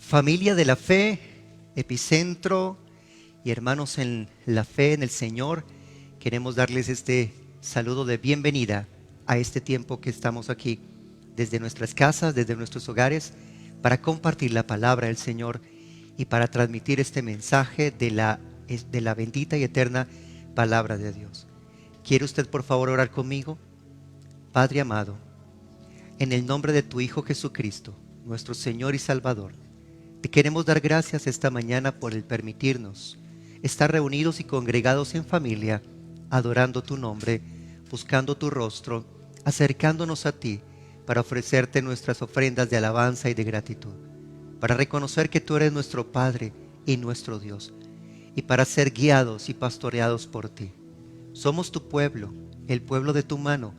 Familia de la fe, Epicentro y hermanos en la fe en el Señor, queremos darles este saludo de bienvenida a este tiempo que estamos aquí, desde nuestras casas, desde nuestros hogares, para compartir la palabra del Señor y para transmitir este mensaje de la bendita y eterna palabra de Dios. ¿Quiere usted por favor orar conmigo? Padre amado, en el nombre de tu Hijo Jesucristo, nuestro Señor y Salvador, te queremos dar gracias esta mañana por el permitirnos estar reunidos y congregados en familia, adorando tu nombre, buscando tu rostro, acercándonos a ti para ofrecerte nuestras ofrendas de alabanza y de gratitud, para reconocer que tú eres nuestro Padre y nuestro Dios, y para ser guiados y pastoreados por ti. Somos tu pueblo, el pueblo de tu mano,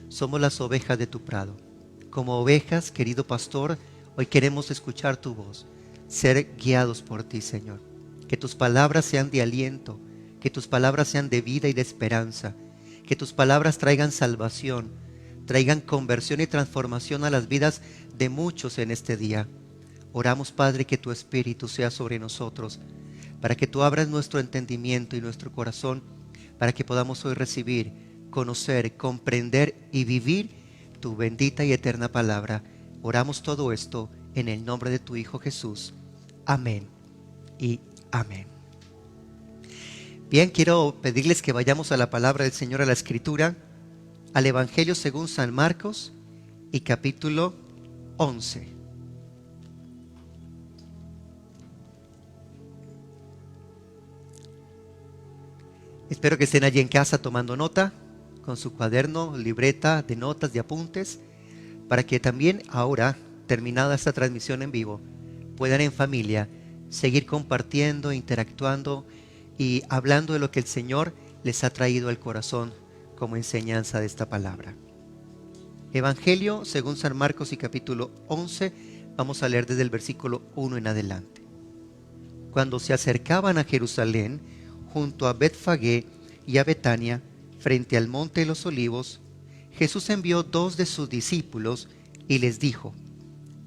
somos las ovejas de tu prado. Como ovejas, querido pastor, hoy queremos escuchar tu voz, ser guiados por ti, Señor. Que tus palabras sean de aliento, que tus palabras sean de vida y de esperanza, que tus palabras traigan salvación, traigan conversión y transformación a las vidas de muchos en este día. Oramos, Padre, que tu Espíritu sea sobre nosotros, para que tú abras nuestro entendimiento y nuestro corazón, para que podamos hoy recibir, conocer, comprender y vivir tu bendita y eterna palabra. Oramos todo esto en el nombre de tu Hijo Jesús. Amén y amén. Bien, quiero pedirles que vayamos a la palabra del Señor, a la Escritura, al Evangelio según San Marcos y capítulo 11. Espero que estén allí en casa tomando nota, con su cuaderno, libreta de notas, de apuntes, para que también ahora, terminada esta transmisión en vivo, puedan en familia seguir compartiendo, interactuando y hablando de lo que el Señor les ha traído al corazón como enseñanza de esta palabra. Evangelio según San Marcos y capítulo 11, vamos a leer desde el versículo 1 en adelante. Cuando se acercaban a Jerusalén, junto a Betfagé y a Betania, frente al monte de los Olivos, Jesús envió 2 de sus discípulos y les dijo: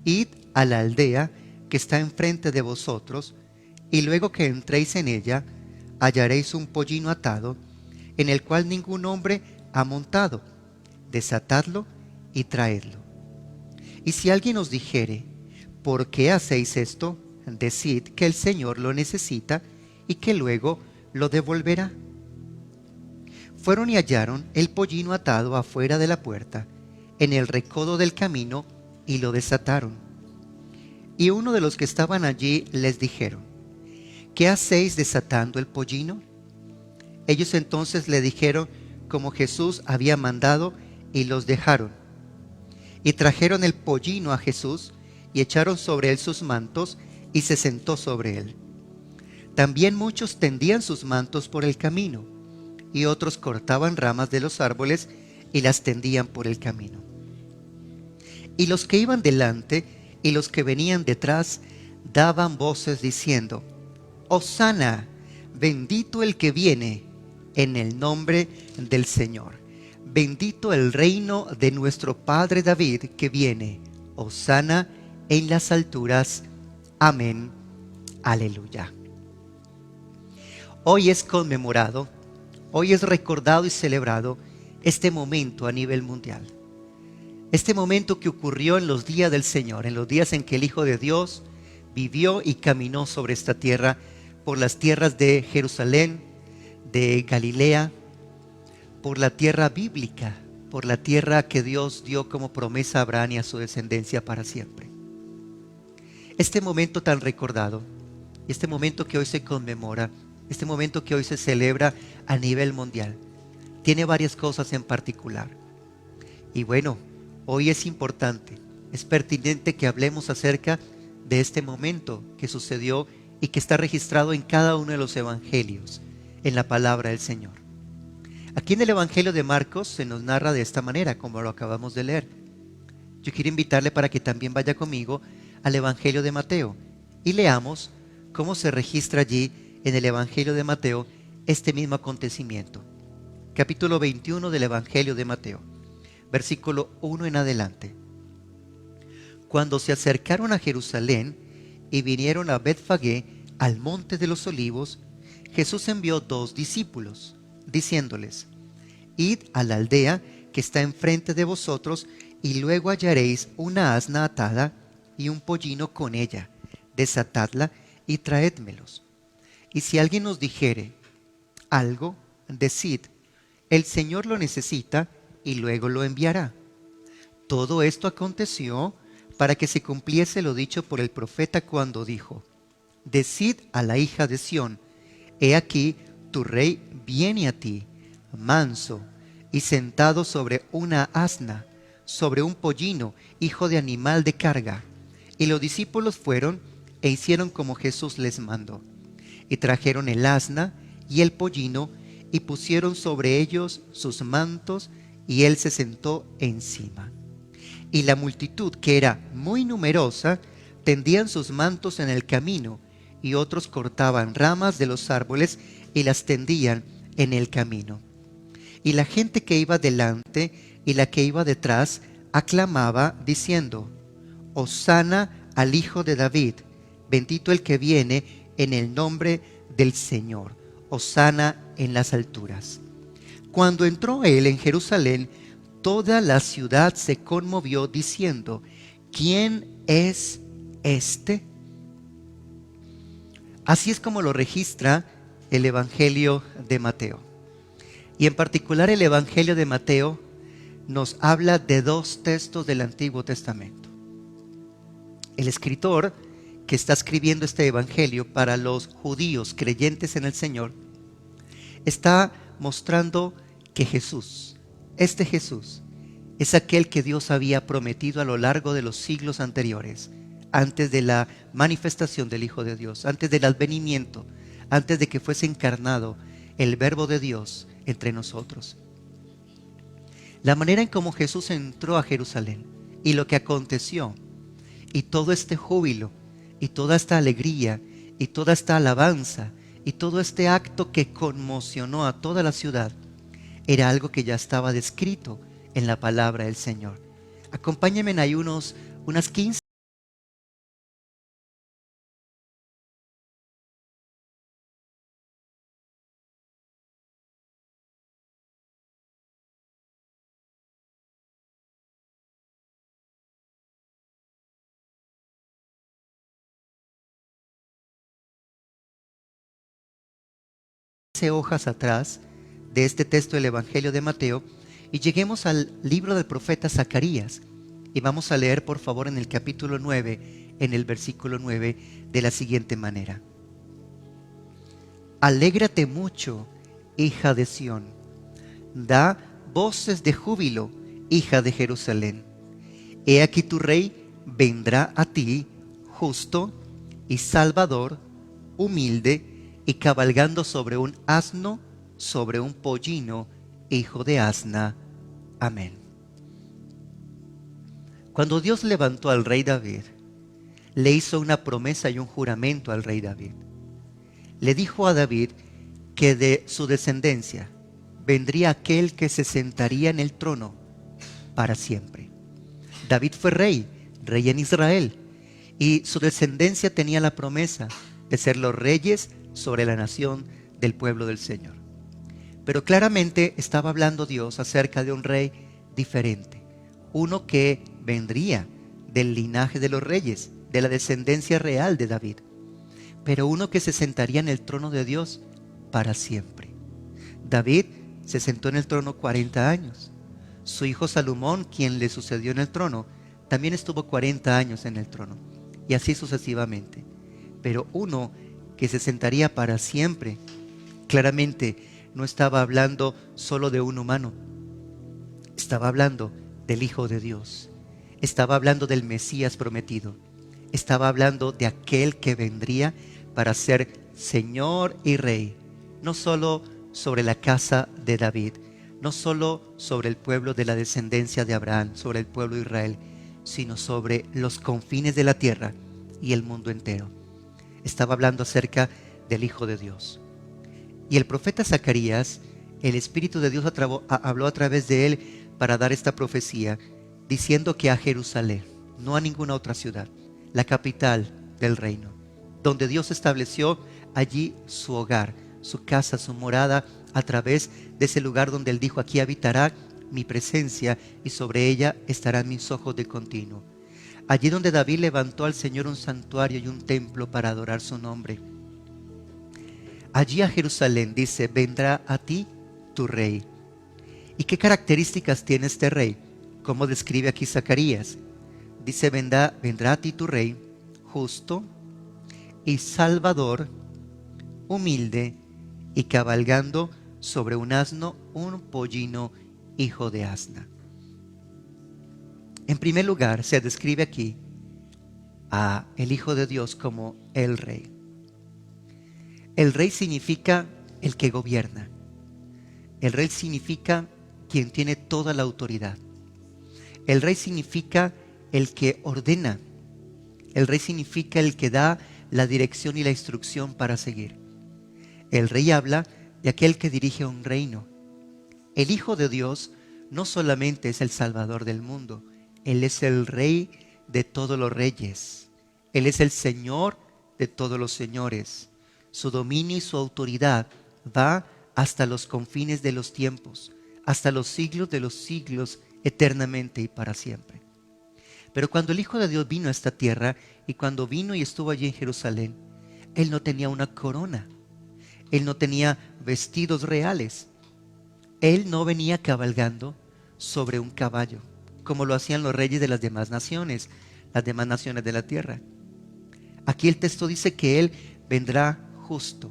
Id a la aldea que está enfrente de vosotros, y luego que entréis en ella, hallaréis un pollino atado, en el cual ningún hombre ha montado. Desatadlo y traedlo. Y si alguien os dijere: ¿por qué hacéis esto?, decid que el Señor lo necesita y que luego lo devolverá. Fueron y hallaron el pollino atado afuera de la puerta, en el recodo del camino, y lo desataron. Y uno de los que estaban allí les dijeron: ¿qué hacéis desatando el pollino? Ellos entonces le dijeron como Jesús había mandado, y los dejaron. Y trajeron el pollino a Jesús, y echaron sobre él sus mantos, y se sentó sobre él. También muchos tendían sus mantos por el camino, y otros cortaban ramas de los árboles y las tendían por el camino. Y los que iban delante y los que venían detrás daban voces diciendo: Hosana, bendito el que viene en el nombre del Señor. Bendito el reino de nuestro Padre David que viene. Hosana en las alturas. Amén. Aleluya. Hoy es conmemorado, hoy es recordado y celebrado este momento a nivel mundial. Este momento que ocurrió en los días del Señor, en los días en que el Hijo de Dios vivió y caminó sobre esta tierra, por las tierras de Jerusalén, de Galilea, por la tierra bíblica, por la tierra que Dios dio como promesa a Abraham y a su descendencia para siempre. Este momento tan recordado, este momento que hoy se conmemora, este momento que hoy se celebra a nivel mundial, tiene varias cosas en particular. Y bueno, hoy es importante, es pertinente que hablemos acerca de este momento que sucedió y que está registrado en cada uno de los evangelios, en la palabra del Señor. Aquí en el Evangelio de Marcos se nos narra de esta manera, como lo acabamos de leer. Yo quiero invitarle para que también vaya conmigo al Evangelio de Mateo y leamos cómo se registra allí en el Evangelio de Mateo este mismo acontecimiento. Capítulo 21 del Evangelio de Mateo, versículo 1 en adelante. Cuando se acercaron a Jerusalén y vinieron a Betfagé, al monte de los olivos, Jesús envió 2 discípulos, diciéndoles: Id a la aldea que está enfrente de vosotros, y luego hallaréis una asna atada y un pollino con ella. Desatadla y traédmelos. Y si alguien os dijere algo, decid: el Señor lo necesita, y luego lo enviará. Todo esto aconteció para que se cumpliese lo dicho por el profeta cuando dijo: Decid a la hija de Sión: he aquí tu rey viene a ti, manso y sentado sobre una asna, sobre un pollino, hijo de animal de carga. Y los discípulos fueron e hicieron como Jesús les mandó. Y trajeron el asna y el pollino, y pusieron sobre ellos sus mantos, y él se sentó encima. Y la multitud, que era muy numerosa, tendían sus mantos en el camino, y otros cortaban ramas de los árboles y las tendían en el camino. Y la gente que iba delante y la que iba detrás aclamaba, diciendo: Hosana al Hijo de David, bendito el que viene en el nombre del Señor, hosana en las alturas. Cuando entró él en Jerusalén, toda la ciudad se conmovió, diciendo: ¿quién es este? Así es como lo registra el Evangelio de Mateo. Y en particular el Evangelio de Mateo nos habla de 2 textos del Antiguo Testamento. El escritor que está escribiendo este Evangelio para los judíos creyentes en el Señor, está mostrando que Jesús, este Jesús, es aquel que Dios había prometido a lo largo de los siglos anteriores, antes de la manifestación del Hijo de Dios, antes del advenimiento, antes de que fuese encarnado el Verbo de Dios entre nosotros. La manera en cómo Jesús entró a Jerusalén y lo que aconteció, y todo este júbilo, y toda esta alegría, y toda esta alabanza, y todo este acto que conmocionó a toda la ciudad, era algo que ya estaba descrito en la palabra del Señor. Acompáñenme ahí unas 15. Hojas atrás de este texto del Evangelio de Mateo y lleguemos al libro del profeta Zacarías, y vamos a leer por favor en el capítulo 9, en el versículo 9, de la siguiente manera: Alégrate mucho, hija de Sión, da voces de júbilo, hija de Jerusalén. He aquí tu rey vendrá a ti, justo y salvador, humilde y cabalgando sobre un asno, sobre un pollino, hijo de asna. Amén. Cuando Dios levantó al rey David, le hizo una promesa y un juramento al rey David. Le dijo a David que de su descendencia vendría aquel que se sentaría en el trono para siempre. David fue rey en Israel, y su descendencia tenía la promesa de ser los reyes sobre la nación del pueblo del Señor. Pero claramente estaba hablando Dios acerca de un rey diferente, uno que vendría del linaje de los reyes, de la descendencia real de David, pero uno que se sentaría en el trono de Dios para siempre. David se sentó en el trono 40 años. Su hijo Salomón, quien le sucedió en el trono, también estuvo 40 años en el trono, y así sucesivamente. Pero uno que se sentaría para siempre, claramente no estaba hablando solo de un humano, estaba hablando del Hijo de Dios, estaba hablando del Mesías prometido, estaba hablando de aquel que vendría para ser Señor y Rey, no solo sobre la casa de David, no solo sobre el pueblo de la descendencia de Abraham, sobre el pueblo de Israel, sino sobre los confines de la tierra y el mundo entero. Estaba hablando acerca del Hijo de Dios. Y el profeta Zacarías, el Espíritu de Dios habló a través de él para dar esta profecía, diciendo que a Jerusalén, no a ninguna otra ciudad, la capital del reino, donde Dios estableció allí su hogar, su casa, su morada, a través de ese lugar donde Él dijo: aquí habitará mi presencia y sobre ella estarán mis ojos de continuo. Allí donde David levantó al Señor un santuario y un templo para adorar su nombre. Allí a Jerusalén, dice, vendrá a ti tu rey. ¿Y qué características tiene este rey? ¿Cómo describe aquí Zacarías? Dice: vendrá a ti tu rey, justo y salvador, humilde y cabalgando sobre un asno, un pollino, hijo de asna. En primer lugar, se describe aquí a el Hijo de Dios como el Rey. El Rey significa el que gobierna. El Rey significa quien tiene toda la autoridad. El Rey significa el que ordena. El Rey significa el que da la dirección y la instrucción para seguir. El Rey habla de aquel que dirige un reino. El Hijo de Dios no solamente es el Salvador del mundo, Él es el Rey de todos los reyes. Él es el Señor de todos los señores. Su dominio y su autoridad va hasta los confines de los tiempos, hasta los siglos de los siglos, eternamente y para siempre. Pero cuando el Hijo de Dios vino a esta tierra, y cuando vino y estuvo allí en Jerusalén, Él no tenía una corona. Él no tenía vestidos reales. Él no venía cabalgando sobre un caballo, como lo hacían los reyes de las demás naciones de la tierra. Aquí el texto dice que Él vendrá justo.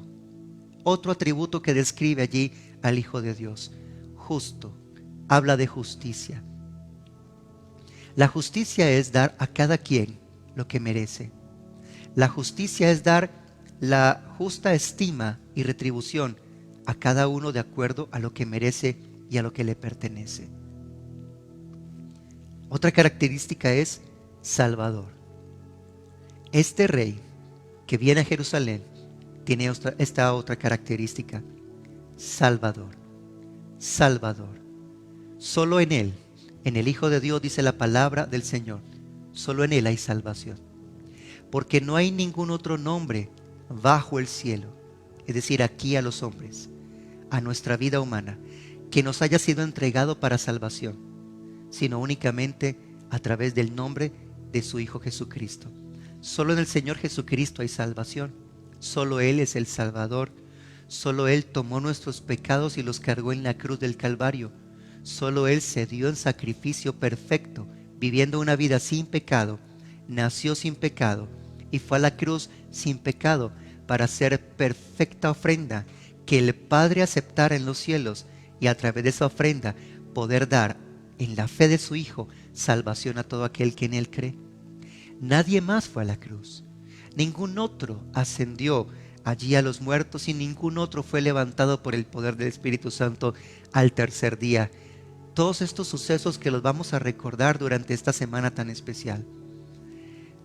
Otro atributo que describe allí al Hijo de Dios: justo. Habla de justicia. La justicia es dar a cada quien lo que merece. La justicia es dar la justa estima y retribución a cada uno de acuerdo a lo que merece y a lo que le pertenece. Otra característica es Salvador. Este rey que viene a Jerusalén tiene esta otra característica: Salvador. Salvador. Solo en Él, en el Hijo de Dios, dice la palabra del Señor, solo en Él hay salvación. Porque no hay ningún otro nombre bajo el cielo, es decir, aquí a los hombres, a nuestra vida humana, que nos haya sido entregado para salvación, sino únicamente a través del nombre de su Hijo Jesucristo. Solo en el Señor Jesucristo hay salvación. Solo Él es el Salvador. Solo Él tomó nuestros pecados y los cargó en la cruz del Calvario. Solo Él se dio en sacrificio perfecto, viviendo una vida sin pecado. Nació sin pecado y fue a la cruz sin pecado para hacer perfecta ofrenda que el Padre aceptara en los cielos, y a través de esa ofrenda poder dar en la fe de su Hijo salvación a todo aquel que en Él cree. Nadie más fue a la cruz. Ningún otro ascendió allí a los muertos, y ningún otro fue levantado por el poder del Espíritu Santo al tercer día. Todos estos sucesos que los vamos a recordar durante esta semana tan especial,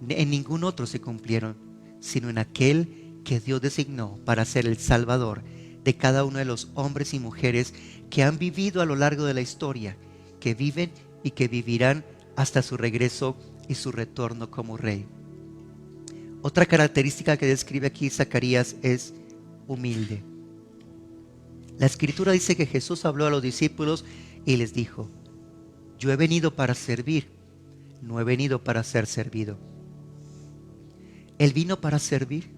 en ningún otro se cumplieron, sino en aquel que Dios designó para ser el Salvador de cada uno de los hombres y mujeres que han vivido a lo largo de la historia, que viven y que vivirán hasta su regreso y su retorno como Rey. Otra característica que describe aquí Zacarías es humilde. La Escritura dice que Jesús habló a los discípulos y les dijo: yo he venido para servir, no he venido para ser servido. Él vino para servir.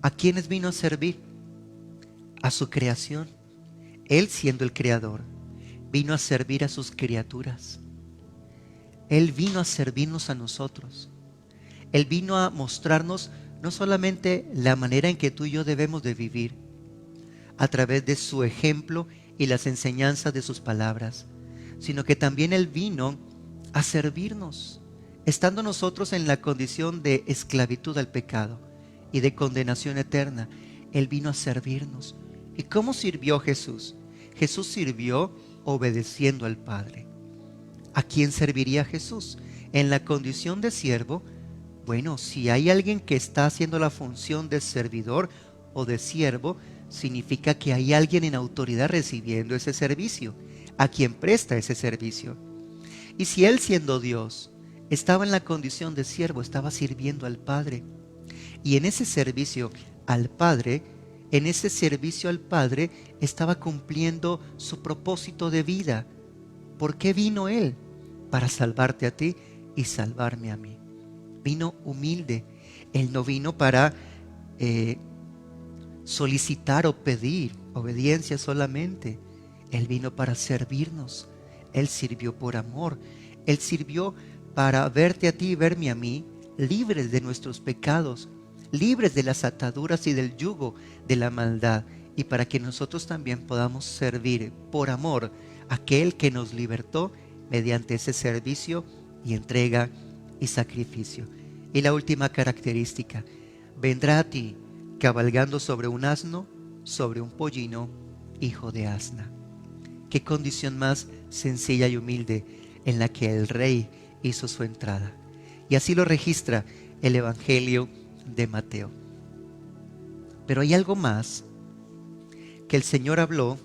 ¿A quiénes vino a servir? A su creación. Él, siendo el creador, vino a servir a sus criaturas. Él vino a servirnos a nosotros. Él vino a mostrarnos no solamente la manera en que tú y yo debemos de vivir, a través de su ejemplo y las enseñanzas de sus palabras, sino que también Él vino a servirnos, estando nosotros en la condición de esclavitud al pecado y de condenación eterna. Él vino a servirnos. ¿Y cómo sirvió Jesús? Jesús sirvió obedeciendo al Padre. ¿A quién serviría Jesús? En la condición de siervo. Bueno, si hay alguien que está haciendo la función de servidor o de siervo, significa que hay alguien en autoridad recibiendo ese servicio, a quien presta ese servicio. Y si Él, siendo Dios, estaba en la condición de siervo, estaba sirviendo al Padre. Y en ese servicio al Padre, en ese servicio al Padre estaba cumpliendo su propósito de vida. ¿Por qué vino Él? Para salvarte a ti y salvarme a mí. Vino humilde. Él no vino para solicitar o pedir obediencia solamente. Él vino para servirnos. Él sirvió por amor. Él sirvió para verte a ti y verme a mí libres de nuestros pecados, libres de las ataduras y del yugo de la maldad, y para que nosotros también podamos servir por amor a aquel que nos libertó mediante ese servicio y entrega y sacrificio. Y la última característica: vendrá a ti cabalgando sobre un asno, sobre un pollino, hijo de asna. Qué condición más sencilla y humilde en la que el Rey hizo su entrada. Y así lo registra el Evangelio de Mateo. Pero hay algo más que el Señor habló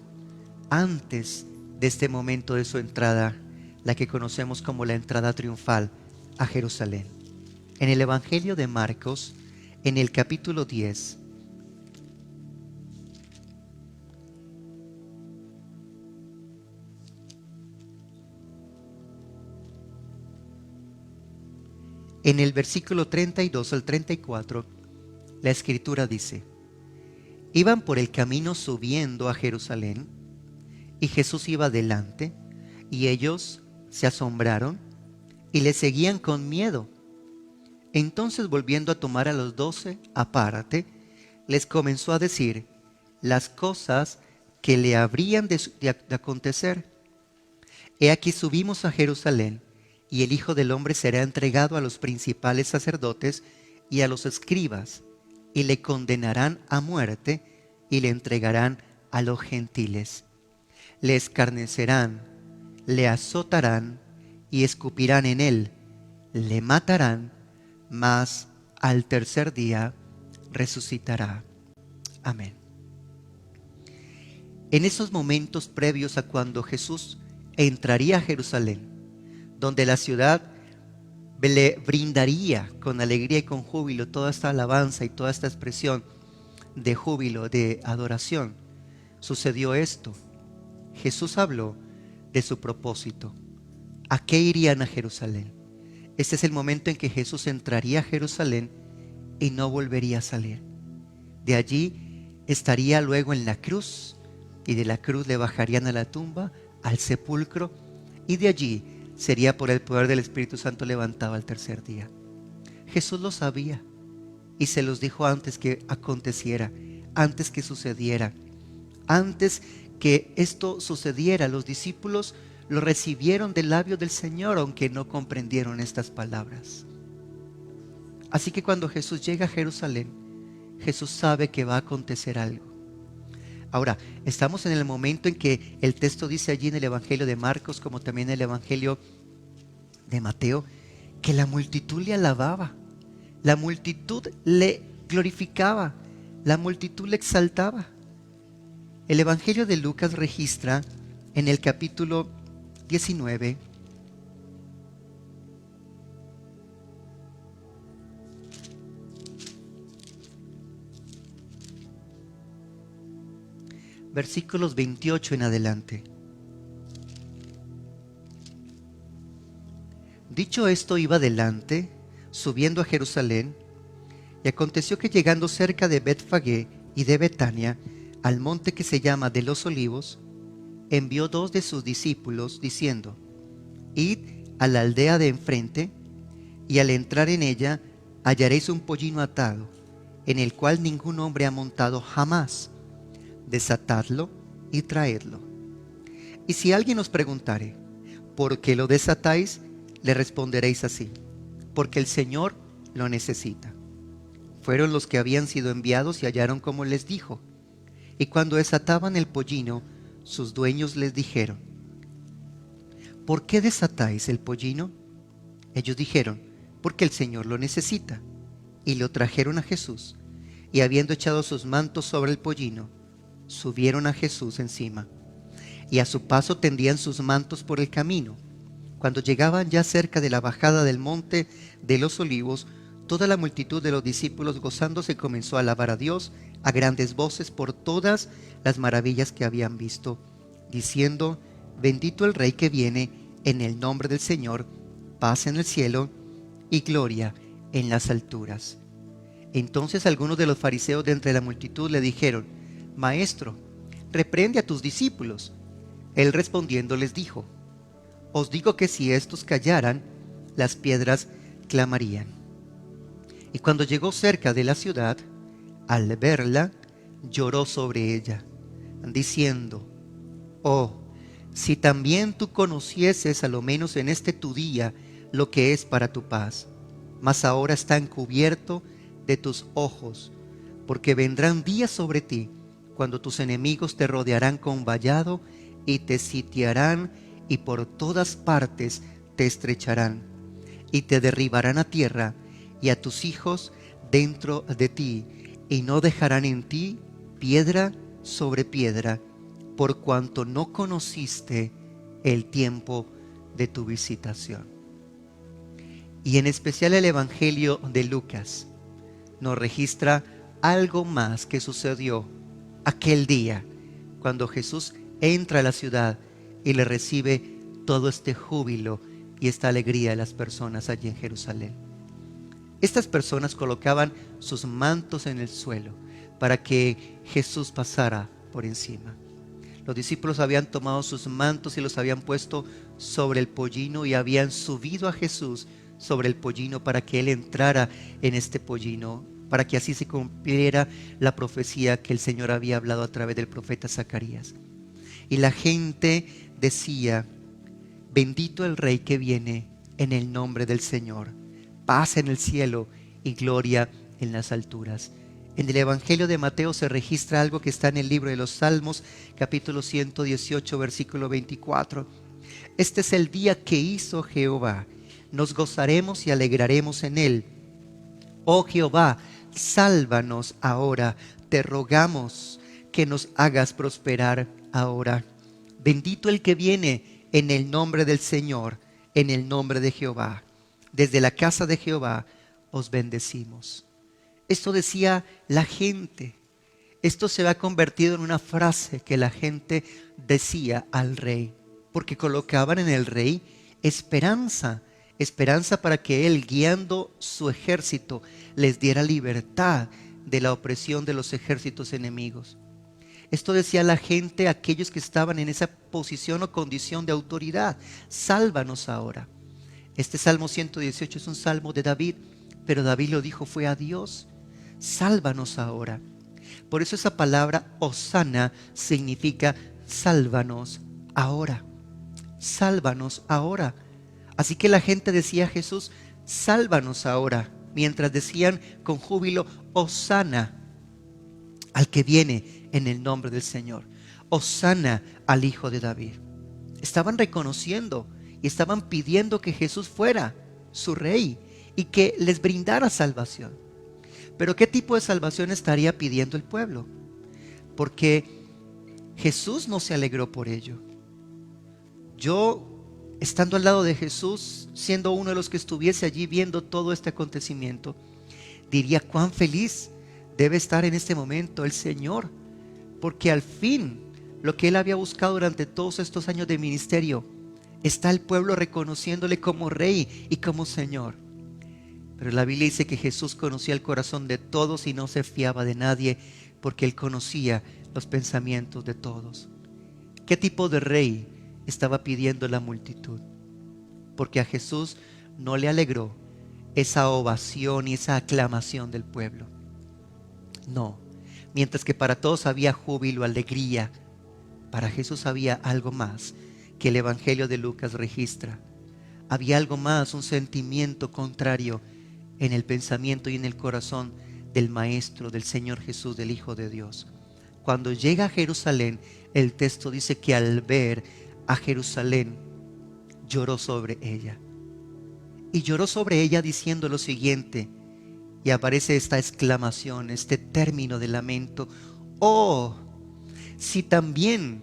antes de este momento de su entrada, la que conocemos como la entrada triunfal a Jerusalén. En el Evangelio de Marcos, en el capítulo 10, en el versículo 32 al 34, la Escritura dice: iban por el camino subiendo a Jerusalén, y Jesús iba delante, y ellos se asombraron y le seguían con miedo. Entonces, volviendo a tomar a los 12 aparte, les comenzó a decir las cosas que le habrían de acontecer. He aquí, subimos a Jerusalén, y el Hijo del Hombre será entregado a los principales sacerdotes y a los escribas, y le condenarán a muerte, y le entregarán a los gentiles. Le escarnecerán, le azotarán y escupirán en él, le matarán, mas al tercer día resucitará. Amén. En esos momentos previos a cuando Jesús entraría a Jerusalén, donde la ciudad le brindaría con alegría y con júbilo toda esta alabanza y toda esta expresión de júbilo, de adoración, sucedió esto. Jesús habló de su propósito. ¿A qué irían a Jerusalén? Este es el momento en que Jesús entraría a Jerusalén y no volvería a salir. De allí estaría luego en la cruz, y de la cruz le bajarían a la tumba, al sepulcro, y de allí sería por el poder del Espíritu Santo levantado al tercer día. Jesús lo sabía y se los dijo antes que aconteciera, antes que sucediera. Antes que esto sucediera, los discípulos lo recibieron del labio del Señor, aunque no comprendieron estas palabras. Así que cuando Jesús llega a Jerusalén, Jesús sabe que va a acontecer algo. Ahora, estamos en el momento en que el texto dice allí en el Evangelio de Marcos, como también en el Evangelio de Mateo, que la multitud le alababa, la multitud le glorificaba, la multitud le exaltaba. El Evangelio de Lucas registra en el capítulo 19, versículos 28 en adelante. Dicho esto, iba adelante, subiendo a Jerusalén, y aconteció que llegando cerca de Betfagé y de Betania, al monte que se llama de los Olivos, envió 2 de sus discípulos, diciendo: id a la aldea de enfrente, y al entrar en ella hallaréis un pollino atado, en el cual ningún hombre ha montado jamás. Desatadlo y traedlo. Y si alguien os preguntare: ¿por qué lo desatáis?, le responderéis así: porque el Señor lo necesita. Fueron los que habían sido enviados y hallaron como les dijo. Y cuando desataban el pollino, sus dueños les dijeron: ¿por qué desatáis el pollino? Ellos dijeron: porque el Señor lo necesita. Y lo trajeron a Jesús, y habiendo echado sus mantos sobre el pollino, subieron a Jesús encima, y a su paso tendían sus mantos por el camino. Cuando llegaban ya cerca de la bajada del monte de los Olivos, Toda la multitud de los discípulos gozándose comenzó a alabar a Dios a grandes voces por todas las maravillas que habían visto, diciendo: bendito el Rey que viene en el nombre del Señor, paz en el cielo y gloria en las alturas. Entonces algunos de los fariseos de entre la multitud le dijeron: Maestro, reprende a tus discípulos. Él respondiendo les dijo: os digo que si estos callaran, las piedras clamarían. Y cuando llegó cerca de la ciudad, al verla, lloró sobre ella, diciendo: oh, si también tú conocieses, a lo menos en este tu día, lo que es para tu paz. Mas ahora está encubierto de tus ojos, porque vendrán días sobre ti, cuando tus enemigos te rodearán con vallado, y te sitiarán, y por todas partes te estrecharán, y te derribarán a tierra, y a tus hijos dentro de ti, y no dejarán en ti piedra sobre piedra, por cuanto no conociste el tiempo de tu visitación. Y en especial el Evangelio de Lucas nos registra algo más que sucedió aquel día, cuando Jesús entra a la ciudad y le recibe todo este júbilo y esta alegría de las personas allí en Jerusalén. Estas personas colocaban sus mantos en el suelo para que Jesús pasara por encima. Los discípulos habían tomado sus mantos y los habían puesto sobre el pollino y habían subido a Jesús sobre el pollino para que Él entrara en este pollino, para que así se cumpliera la profecía que el Señor había hablado a través del profeta Zacarías. Y la gente decía: bendito el Rey que viene en el nombre del Señor, paz en el cielo y gloria en las alturas. En el Evangelio de Mateo se registra algo que está en el libro de los Salmos, capítulo 118, versículo 24. Este es el día que hizo Jehová, nos gozaremos y alegraremos en él. Oh Jehová, sálvanos ahora, te rogamos que nos hagas prosperar ahora. Bendito el que viene en el nombre del Señor, en el nombre de Jehová. Desde la casa de Jehová os bendecimos. Esto decía la gente. Esto se ha convertido en una frase que la gente decía al rey, porque colocaban en el rey esperanza para que él, guiando su ejército, les diera libertad de la opresión de los ejércitos enemigos. Esto decía la gente, aquellos que estaban en esa posición o condición de autoridad: sálvanos ahora. Este Salmo 118 es un salmo de David, pero David lo dijo fue a Dios: sálvanos ahora. Por eso esa palabra Hosana significa sálvanos ahora. Sálvanos ahora. Así que la gente decía a Jesús: sálvanos ahora, mientras decían con júbilo: Hosana al que viene en el nombre del Señor, Hosana al Hijo de David. Estaban reconociendo y estaban pidiendo que Jesús fuera su rey y que les brindara salvación. Pero ¿qué tipo de salvación estaría pidiendo el pueblo? Porque Jesús no se alegró por ello. Yo, estando al lado de Jesús, siendo uno de los que estuviese allí viendo todo este acontecimiento, diría: cuán feliz debe estar en este momento el Señor, porque al fin lo que Él había buscado durante todos estos años de ministerio, está el pueblo reconociéndole como Rey y como Señor. Pero la Biblia dice que Jesús conocía el corazón de todos y no se fiaba de nadie, porque Él conocía los pensamientos de todos. ¿Qué tipo de rey estaba pidiendo la multitud? Porque a Jesús no le alegró esa ovación y esa aclamación del pueblo. No, mientras que para todos había júbilo, alegría, para Jesús había algo más que el Evangelio de Lucas registra. Había algo más, un sentimiento contrario en el pensamiento y en el corazón del Maestro, del Señor Jesús, del Hijo de Dios. Cuando llega a Jerusalén, el texto dice que al ver a Jerusalén, lloró sobre ella. Y lloró sobre ella diciendo lo siguiente, y aparece esta exclamación, este término de lamento: oh, si también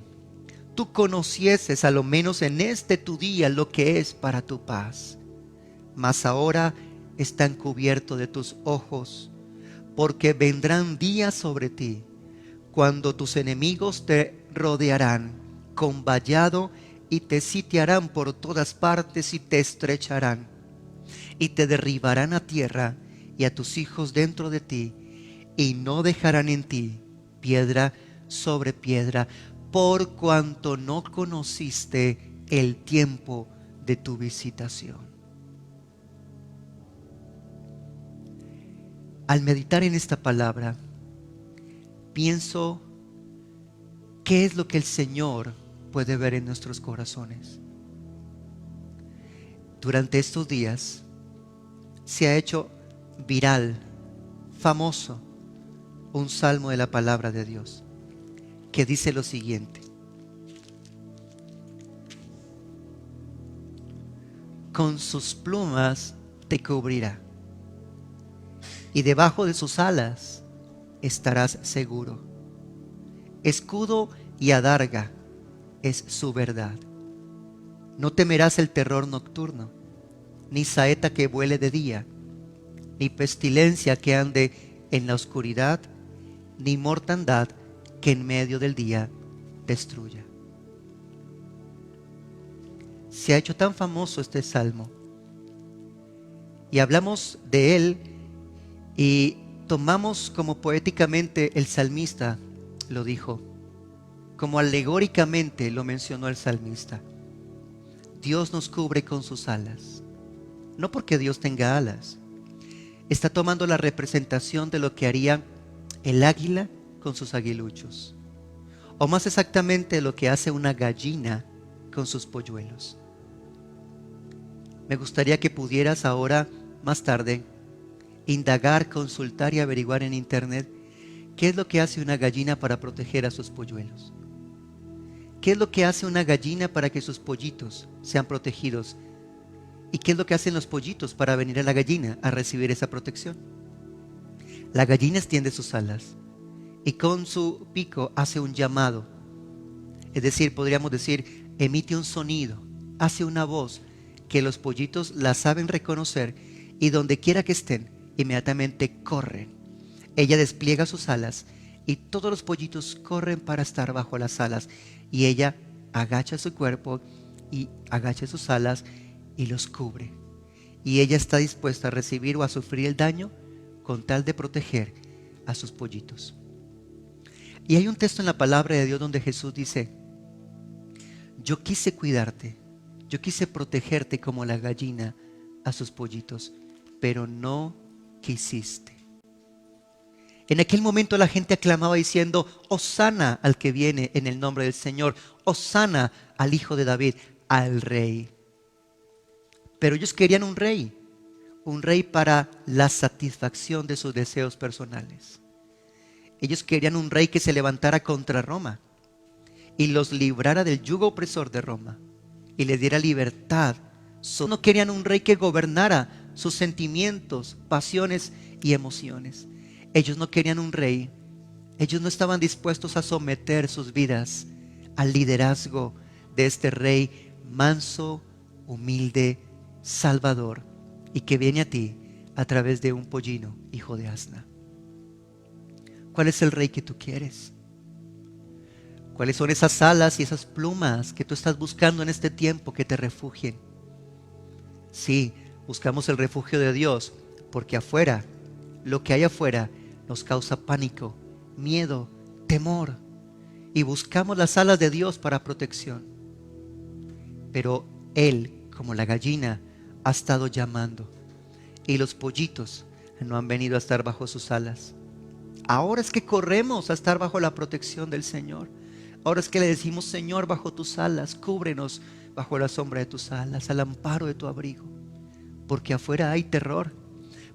tú conocieses, a lo menos en este tu día, lo que es para tu paz. Mas ahora están cubiertos de tus ojos, porque vendrán días sobre ti cuando tus enemigos te rodearán con vallado y te sitiarán por todas partes y te estrecharán y te derribarán a tierra y a tus hijos dentro de ti, y no dejarán en ti piedra sobre piedra, por cuanto no conociste el tiempo de tu visitación. Al meditar en esta palabra, pienso qué es lo que el Señor puede ver en nuestros corazones. Durante estos días se ha hecho viral, famoso, un salmo de la palabra de Dios que dice lo siguiente: con sus plumas te cubrirá, y debajo de sus alas estarás seguro. Escudo y adarga es su verdad. No temerás el terror nocturno, ni saeta que vuele de día, ni pestilencia que ande en la oscuridad, ni mortandad que en medio del día destruya. Se ha hecho tan famoso este salmo, y hablamos de él y tomamos como poéticamente el salmista lo dijo, como alegóricamente lo mencionó el salmista. Dios nos cubre con sus alas, no porque Dios tenga alas. Está tomando la representación de lo que haría el águila con sus aguiluchos, o más exactamente lo que hace una gallina con sus polluelos. Me gustaría que pudieras ahora, más tarde, indagar, consultar y averiguar en internet qué es lo que hace una gallina para proteger a sus polluelos. ¿Qué es lo que hace una gallina para que sus pollitos sean protegidos? ¿Y qué es lo que hacen los pollitos para venir a la gallina a recibir esa protección? La gallina extiende sus alas y con su pico hace un llamado. Es decir, podríamos decir, emite un sonido, hace una voz que los pollitos la saben reconocer, y donde quiera que estén, inmediatamente corren. Ella despliega sus alas y todos los pollitos corren para estar bajo las alas, y ella agacha su cuerpo y agacha sus alas y los cubre. Y ella está dispuesta a recibir o a sufrir el daño con tal de proteger a sus pollitos. Y hay un texto en la palabra de Dios donde Jesús dice: yo quise cuidarte, yo quise protegerte como la gallina a sus pollitos, pero no quisiste. En aquel momento la gente aclamaba diciendo: Hosana al que viene en el nombre del Señor, Hosana al Hijo de David, al Rey. Pero ellos querían un rey para la satisfacción de sus deseos personales. Ellos querían un rey que se levantara contra Roma y los librara del yugo opresor de Roma y les diera libertad. No querían un rey que gobernara sus sentimientos, pasiones y emociones. Ellos no querían un rey. Ellos no estaban dispuestos a someter sus vidas al liderazgo de este rey manso, humilde, salvador, y que viene a ti a través de un pollino, hijo de asna. ¿Cuál es el rey que tú quieres? ¿Cuáles son esas alas y esas plumas que tú estás buscando en este tiempo que te refugien? Sí, buscamos el refugio de Dios, porque afuera, lo que hay afuera nos causa pánico, miedo, temor, y buscamos las alas de Dios para protección. Pero Él, como la gallina, ha estado llamando, y los pollitos no han venido a estar bajo sus alas. Ahora es que corremos a estar bajo la protección del Señor. Ahora es que le decimos: Señor, bajo tus alas, cúbrenos bajo la sombra de tus alas, al amparo de tu abrigo. Porque afuera hay terror,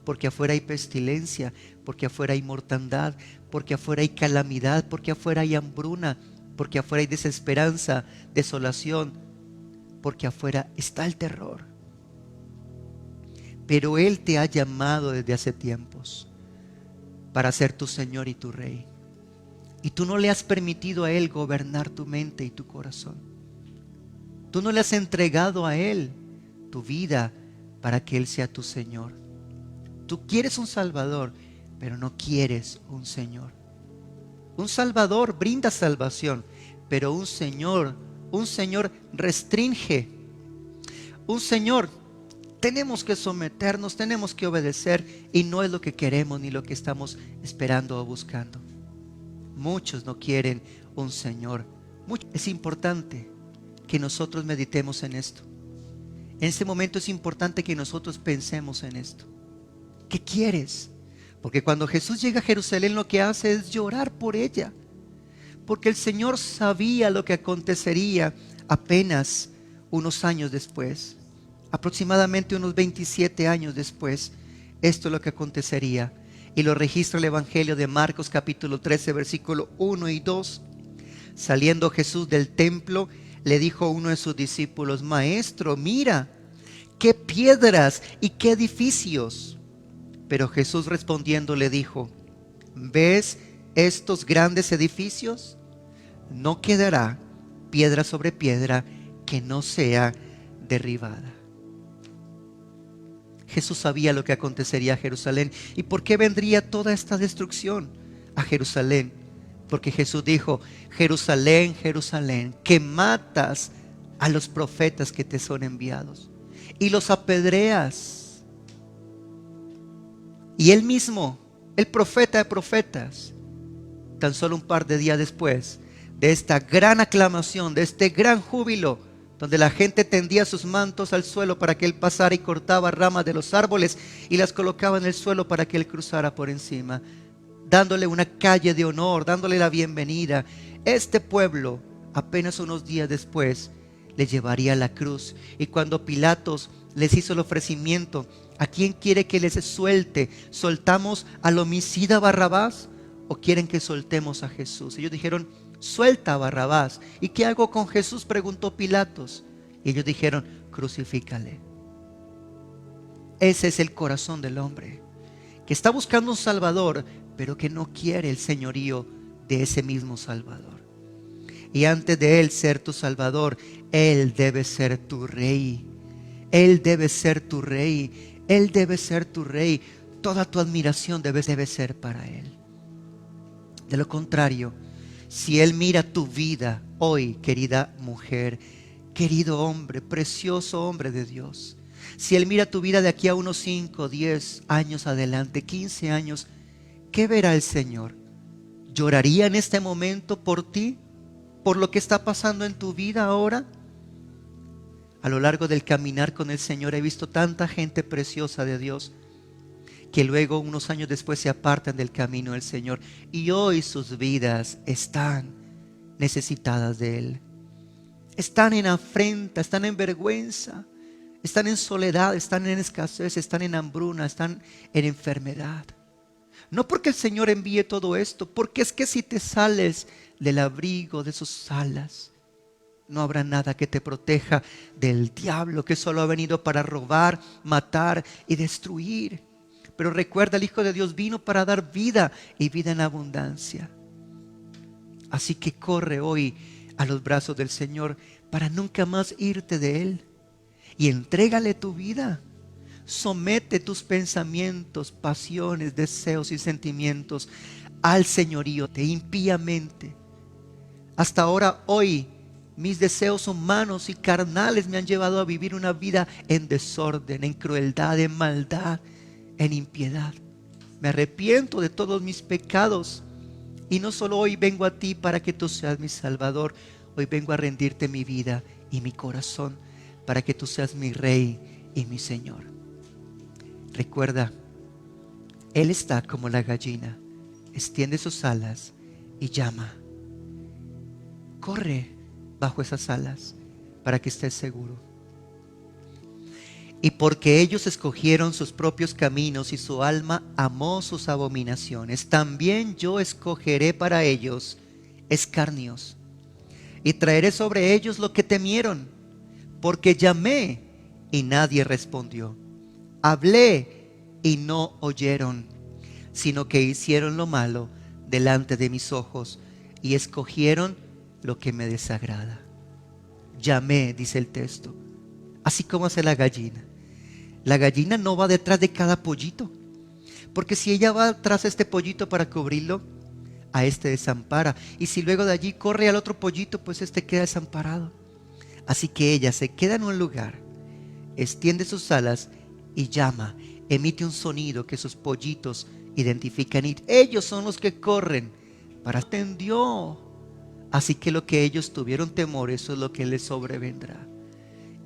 porque afuera hay pestilencia, porque afuera hay mortandad, porque afuera hay calamidad, porque afuera hay hambruna, porque afuera hay desesperanza, desolación, porque afuera está el terror. Pero Él te ha llamado desde hace tiempos para ser tu Señor y tu Rey. Y tú no le has permitido a Él gobernar tu mente y tu corazón. Tú no le has entregado a Él tu vida para que Él sea tu Señor. Tú quieres un Salvador, pero no quieres un Señor. Un Salvador brinda salvación, pero un Señor restringe. Un Señor, tenemos que someternos, tenemos que obedecer, y no es lo que queremos ni lo que estamos esperando o buscando. Muchos no quieren un Señor. Es importante que nosotros meditemos en esto. En este momento es importante que nosotros pensemos en esto. ¿Qué quieres? Porque cuando Jesús llega a Jerusalén, lo que hace es llorar por ella. Porque el Señor sabía lo que acontecería apenas unos años después. Aproximadamente unos 27 años después. Esto es lo que acontecería. Y lo registra el Evangelio de Marcos capítulo 13, versículo 1 y 2. Saliendo Jesús del templo, le dijo a uno de sus discípulos: Maestro, mira, qué piedras y qué edificios. Pero Jesús respondiendo le dijo: ¿ves estos grandes edificios? No quedará piedra sobre piedra que no sea derribada. Jesús sabía lo que acontecería a Jerusalén. ¿Y por qué vendría toda esta destrucción a Jerusalén? Porque Jesús dijo: Jerusalén, Jerusalén, que matas a los profetas que te son enviados y los apedreas. Y él mismo, el profeta de profetas, tan solo un par de días después de esta gran aclamación, de este gran júbilo, donde la gente tendía sus mantos al suelo para que él pasara y cortaba ramas de los árboles y las colocaba en el suelo para que él cruzara por encima, dándole una calle de honor, dándole la bienvenida. Este pueblo, apenas unos días después, le llevaría a la cruz. Y cuando Pilatos les hizo el ofrecimiento: ¿a quién quiere que les suelte? ¿Soltamos al homicida Barrabás o quieren que soltemos a Jesús? Ellos dijeron: suelta a Barrabás. ¿Y qué hago con Jesús?, preguntó Pilatos. Y ellos dijeron: crucifícale. Ese es el corazón del hombre, que está buscando un Salvador, pero que no quiere el señorío de ese mismo Salvador. Y antes de Él ser tu Salvador, Él debe ser tu Rey. Él debe ser tu Rey. Él debe ser tu Rey. Toda tu admiración debe ser para Él. De lo contrario, si Él mira tu vida hoy, querida mujer, querido hombre, precioso hombre de Dios, si Él mira tu vida de aquí a unos 5, 10 años adelante, 15 años, ¿qué verá el Señor? ¿Lloraría en este momento por ti? ¿Por lo que está pasando en tu vida ahora? A lo largo del caminar con el Señor he visto tanta gente preciosa de Dios que luego, unos años después, se apartan del camino del Señor, y hoy sus vidas están necesitadas de Él. Están en afrenta, están en vergüenza, están en soledad, están en escasez, están en hambruna, están en enfermedad. No porque el Señor envíe todo esto, porque es que si te sales del abrigo de sus alas, no habrá nada que te proteja del diablo, que solo ha venido para robar, matar y destruir. Pero recuerda, el Hijo de Dios vino para dar vida, y vida en abundancia. Así que corre hoy a los brazos del Señor para nunca más irte de Él. Y entrégale tu vida. Somete tus pensamientos, pasiones, deseos y sentimientos al señorío de impíamente. Hasta ahora, hoy, mis deseos humanos y carnales me han llevado a vivir una vida en desorden, en crueldad, en maldad, en impiedad. Me arrepiento de todos mis pecados, y no solo hoy vengo a ti para que tú seas mi Salvador. Hoy vengo a rendirte mi vida y mi corazón para que tú seas mi Rey y mi Señor. Recuerda, Él está como la gallina, extiende sus alas y llama. Corre bajo esas alas para que estés seguro. Y porque ellos escogieron sus propios caminos y su alma amó sus abominaciones, también yo escogeré para ellos escarnios y traeré sobre ellos lo que temieron, porque llamé y nadie respondió, hablé y no oyeron, sino que hicieron lo malo delante de mis ojos y escogieron lo que me desagrada. Llamé, dice el texto, así como hace la gallina. La gallina no va detrás de cada pollito. Porque si ella va tras este pollito para cubrirlo, a este desampara. Y si luego de allí corre al otro pollito, pues este queda desamparado. Así que ella se queda en un lugar, extiende sus alas y llama, emite un sonido que sus pollitos identifican y ellos son los que corren para atendió. Así que lo que ellos tuvieron temor, eso es lo que les sobrevendrá.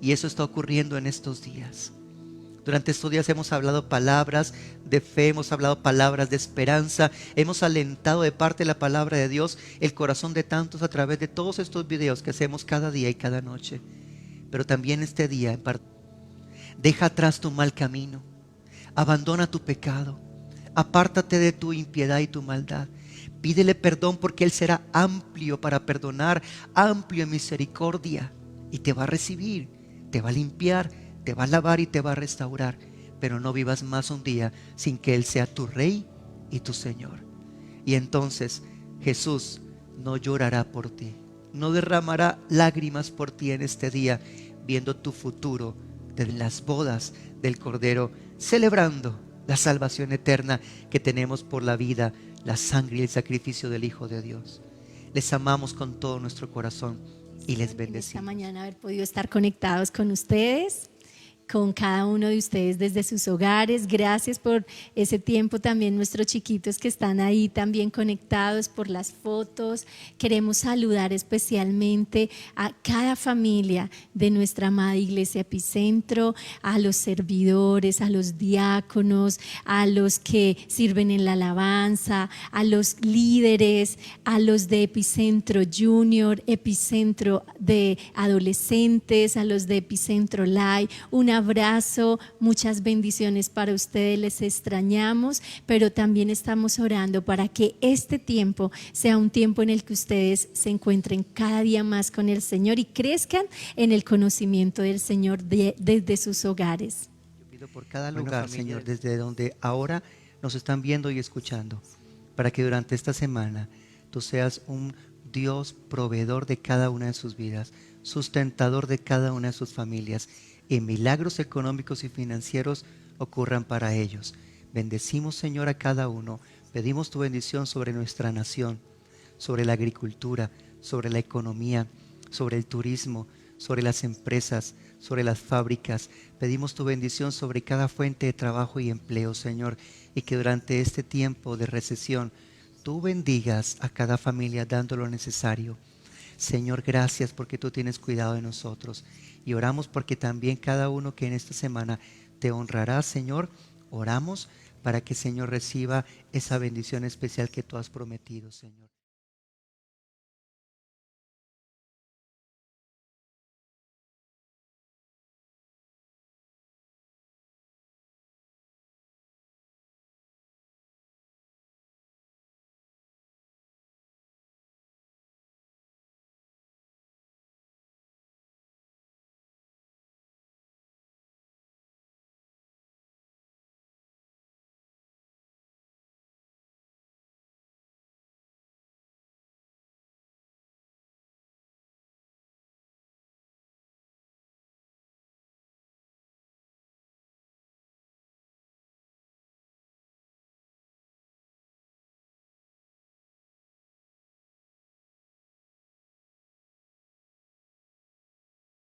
Y eso está ocurriendo en estos días. Durante estos días hemos hablado palabras de fe, hemos hablado palabras de esperanza, hemos alentado de parte de la palabra de Dios el corazón de tantos a través de todos estos videos que hacemos cada día y cada noche. Pero también este día, deja atrás tu mal camino, abandona tu pecado, apártate de tu impiedad y tu maldad. Pídele perdón porque Él será amplio para perdonar, amplio en misericordia y te va a recibir, te va a limpiar, te va a lavar y te va a restaurar. Pero no vivas más un día sin que Él sea tu Rey y tu Señor. Y entonces Jesús no llorará por ti, no derramará lágrimas por ti en este día, viendo tu futuro de las bodas del Cordero, celebrando la salvación eterna que tenemos por la vida, la sangre y el sacrificio del Hijo de Dios. Les amamos con todo nuestro corazón y les bendecimos. Esta mañana haber podido estar conectados con ustedes, con cada uno de ustedes desde sus hogares. Gracias por ese tiempo también, nuestros chiquitos que están ahí también conectados, por las fotos. Queremos saludar especialmente a cada familia de nuestra amada Iglesia Epicentro, a los servidores, a los diáconos, a los que sirven en la alabanza, a los líderes, a los de Epicentro Junior, Epicentro de adolescentes, a los de Epicentro Live. Un abrazo, muchas bendiciones para ustedes, les extrañamos, pero también estamos orando para que este tiempo sea un tiempo en el que ustedes se encuentren cada día más con el Señor y crezcan en el conocimiento del Señor desde sus hogares. Yo pido por cada lugar, Señor, desde donde ahora nos están viendo y escuchando, para que durante esta semana tú seas un Dios proveedor de cada una de sus vidas, sustentador de cada una de sus familias, y milagros económicos y financieros ocurran para ellos. Bendecimos, Señor, a cada uno. Pedimos tu bendición sobre nuestra nación, sobre la agricultura, sobre la economía, sobre el turismo, sobre las empresas, sobre las fábricas. Pedimos tu bendición sobre cada fuente de trabajo y empleo, Señor, y que durante este tiempo de recesión tú bendigas a cada familia dando lo necesario. Señor, gracias porque tú tienes cuidado de nosotros. Y oramos porque también cada uno que en esta semana te honrará, Señor, oramos para que, Señor, reciba esa bendición especial que tú has prometido, Señor.